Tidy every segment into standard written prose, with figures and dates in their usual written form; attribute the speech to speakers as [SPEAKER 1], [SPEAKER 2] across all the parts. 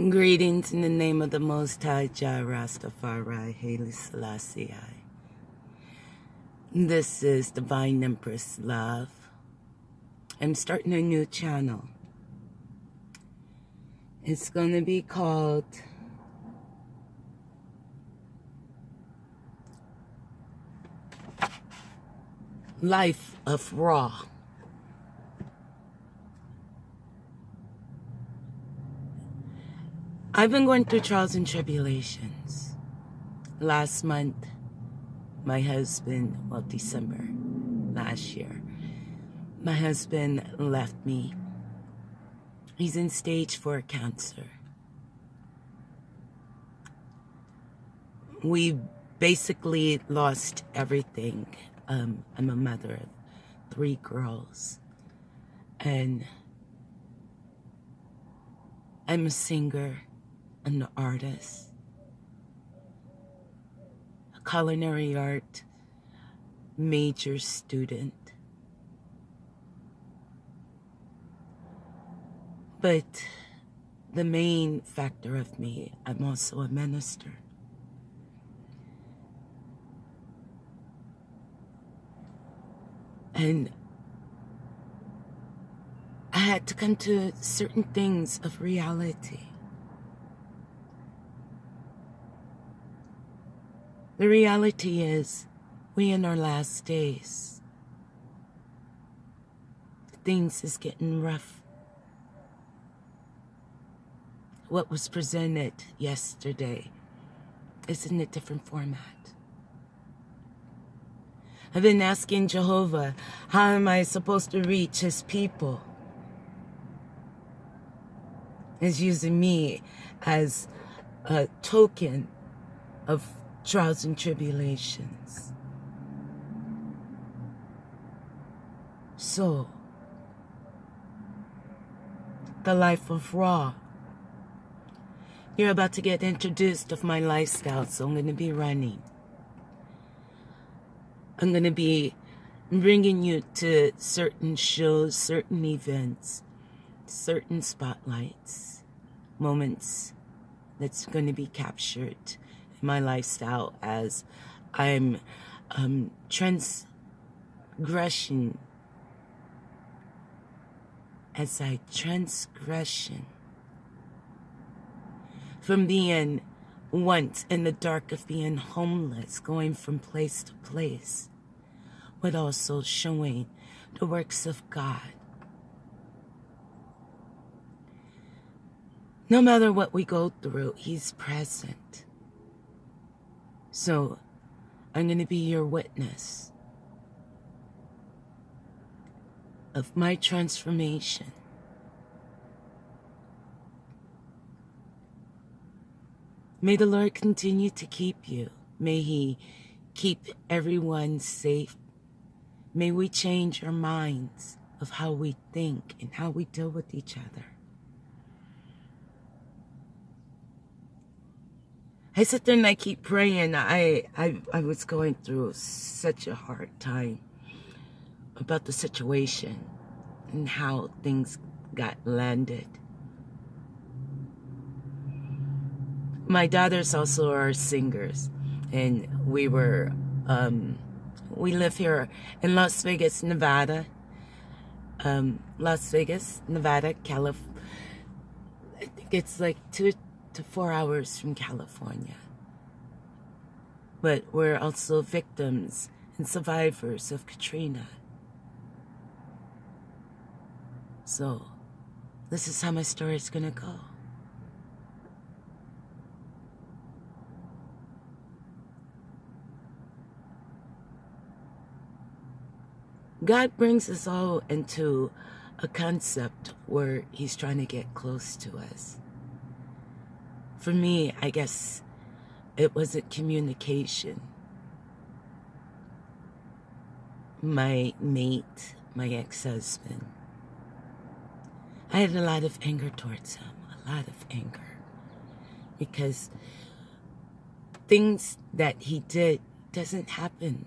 [SPEAKER 1] Greetings in the name of the Most High, Jah Rastafari, Haile Selassie. This is Divine Mprezlove. I'm starting a new channel. It's going to be called Life of Raw. I've been going through trials and tribulations. Last month, my husband, December last year, my husband left me. He's in stage 4 cancer. We basically lost everything. I'm a mother of 3 girls, and I'm a singer, an artist, a culinary art major student. But the main factor of me, I'm also a minister. And I had to come to certain things of reality. The reality is, we in our last days. Things is getting rough. What was presented yesterday is in a different format. I've been asking Jehovah, how am I supposed to reach his people? He's using me as a token of trials and tribulations. So, the life of Raw. You're about to get introduced of my lifestyle, so I'm going to be running. I'm going to be bringing you to certain shows, certain events, certain spotlights, moments that's going to be captured in my lifestyle as I'm transgression from being once in the dark of being homeless, going from place to place, but also showing the works of God. No matter what we go through, he's present. So I'm going to be your witness of my transformation. May the Lord continue to keep you. May he keep everyone safe. May we change our minds of how we think and how we deal with each other. I sit there and I keep praying. I was going through such a hard time about the situation and how things got landed. My daughters also are singers, and we live here in Las Vegas, Nevada. California. I think it's like 2 to 4 hours from California. But we're also victims and survivors of Katrina. So, this is how my story is going to go. God brings us all into a concept where he's trying to get close to us. For me, I guess it wasn't communication. My mate, my ex-husband, I had a lot of anger towards him, a lot of anger. Because things that he did doesn't happen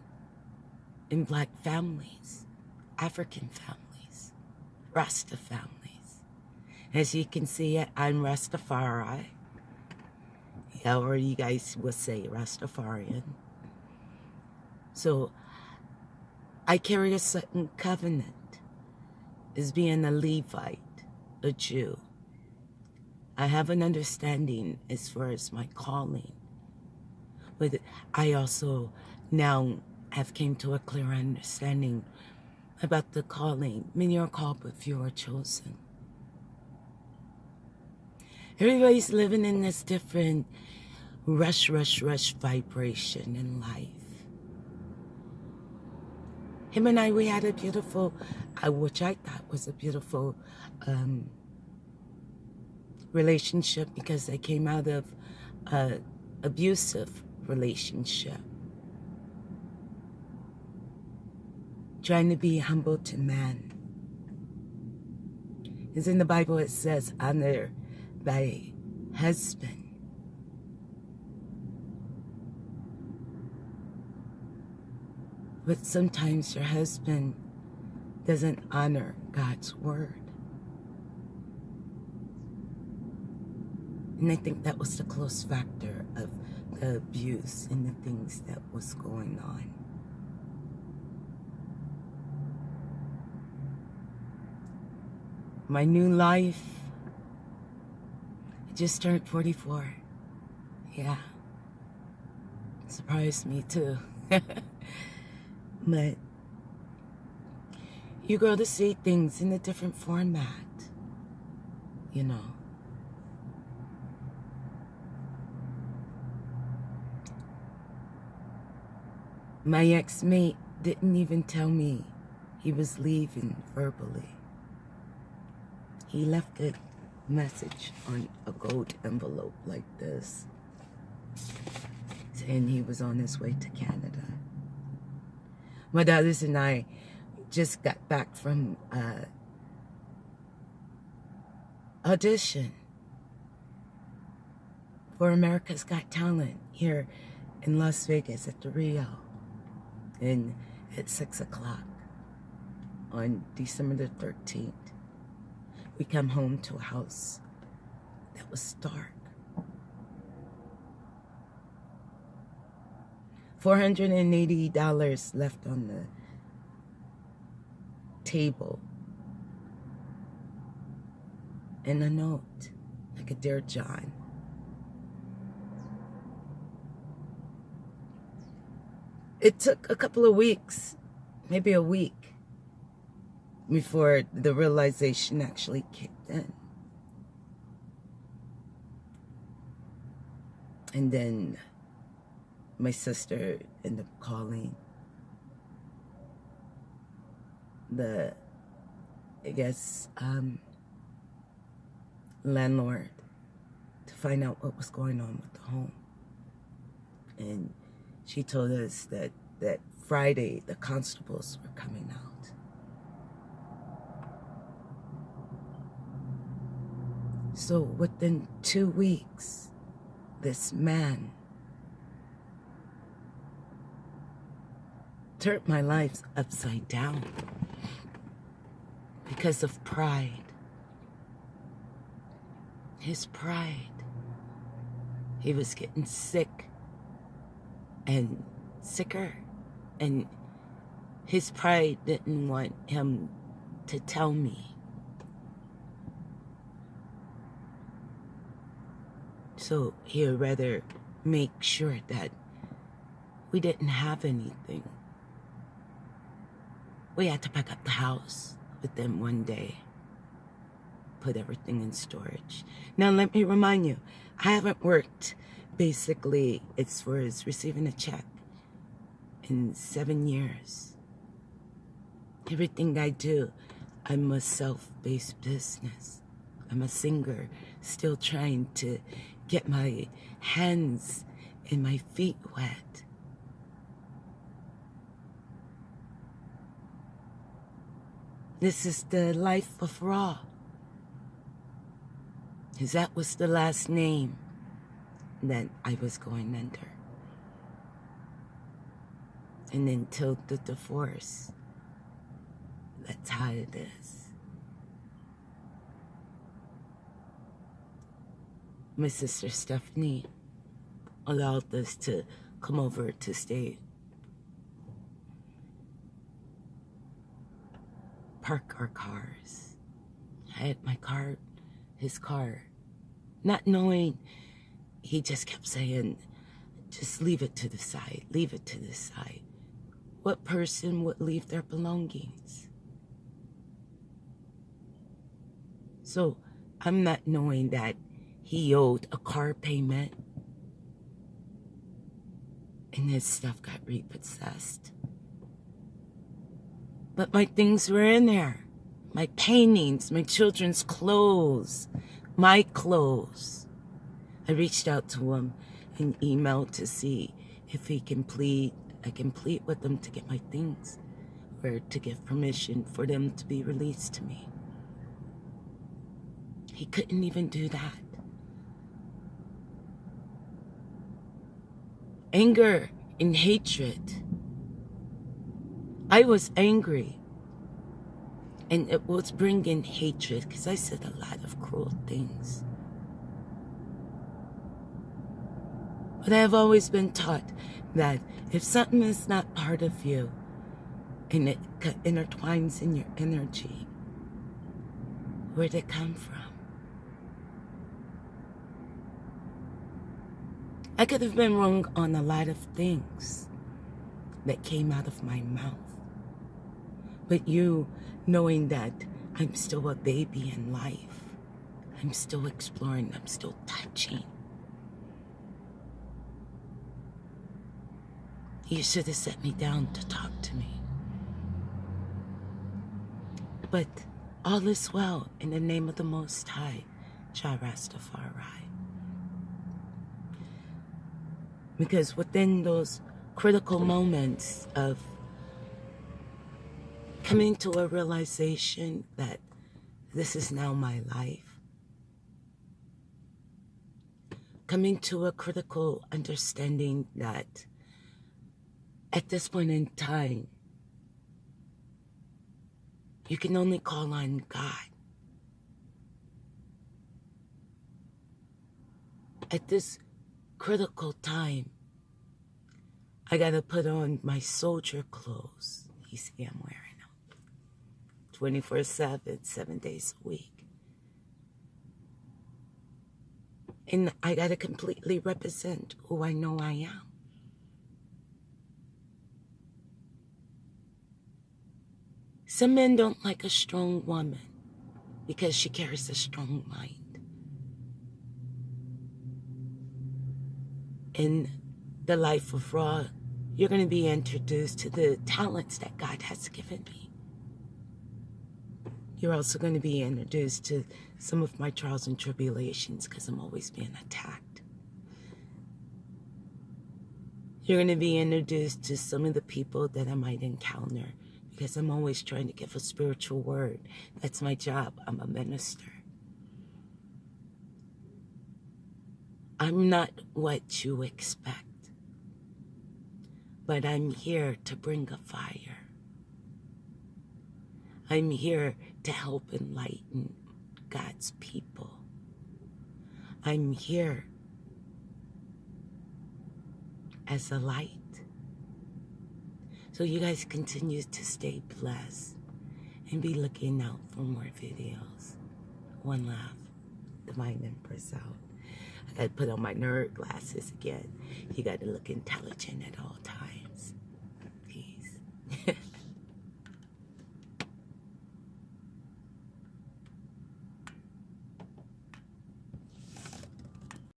[SPEAKER 1] in black families, African families, Rasta families. As you can see, I'm Rastafari. Yeah, or you guys will say Rastafarian. So I carry a certain covenant as being a Levite, a Jew. I have an understanding as far as my calling. But I also now have came to a clear understanding about the calling. Many are called, but few are chosen. Everybody's living in this different rush vibration in life. Him and I, we had a beautiful, which I thought was a beautiful relationship, because I came out of an abusive relationship. Trying to be humble to man. Because in the Bible it says, honor thy husband. But sometimes your husband doesn't honor God's word. And I think that was the close factor of the abuse and the things that was going on. My new life, I just turned 44. Yeah. Surprised me too. But you grow to see things in a different format, you know. My ex-mate didn't even tell me he was leaving verbally. He left a message on a gold envelope like this, saying he was on his way to Canada. My daughters and I just got back from audition for America's Got Talent here in Las Vegas at the Rio, and at 6 o'clock on December the 13th. We come home to a house that was dark. $480 left on the table. And a note, like a Dear John. It took a couple of weeks, maybe a week, before the realization actually kicked in. And then my sister ended up calling the, I guess, landlord to find out what was going on with the home. And she told us that Friday the constables were coming out. So within 2 weeks, this man turned my life upside down because of pride. His pride. He was getting sick and sicker, and his pride didn't want him to tell me. So he'd rather make sure that we didn't have anything. We had to pack up the house within 1 day, put everything in storage. Now let me remind you, I haven't worked basically as far as receiving a check in 7 years. Everything I do, I'm a self-based business. I'm a singer, still trying to get my hands and my feet wet. This is the life of Raw, because that was the last name that I was going under. And until the divorce, that's how it is. my sister Stephanie allowed us to come over to stay, park our cars. I had my car, his car, not knowing. He just kept saying, just leave it to the side, leave it to the side. What person would leave their belongings? So I'm not knowing that he owed a car payment and his stuff got repossessed. But my things were in there. My paintings, my children's clothes, my clothes. I reached out to him and emailed to see if I can plead with them to get my things or to give permission for them to be released to me. He couldn't even do that. Anger and hatred. I was angry. And it was bringing hatred because I said a lot of cruel things. But I have always been taught that if something is not part of you and it intertwines in your energy, where'd it come from? I could have been wrong on a lot of things that came out of my mouth. But you, knowing that I'm still a baby in life, I'm still exploring, I'm still touching. You should have set me down to talk to me. But all is well in the name of the Most High, Jah Rastafari. Because within those critical moments of coming to a realization that this is now my life, coming to a critical understanding that at this point in time, you can only call on God. At this critical time, I gotta put on my soldier clothes. You see, I'm wearing them 24/7, 7 days a week. And I gotta completely represent who I know I am. Some men don't like a strong woman because she carries a strong mind. In the life of Ra, you're going to be introduced to the talents that God has given me. You're also going to be introduced to some of my trials and tribulations because I'm always being attacked. You're going to be introduced to some of the people that I might encounter because I'm always trying to give a spiritual word. That's my job. I'm a minister. I'm not what you expect, but I'm here to bring a fire. I'm here to help enlighten God's people. I'm here as a light. So you guys continue to stay blessed and be looking out for more videos. One love, Divine Mprezlove. I gotta put on my nerd glasses again. You gotta look intelligent at all times. Peace.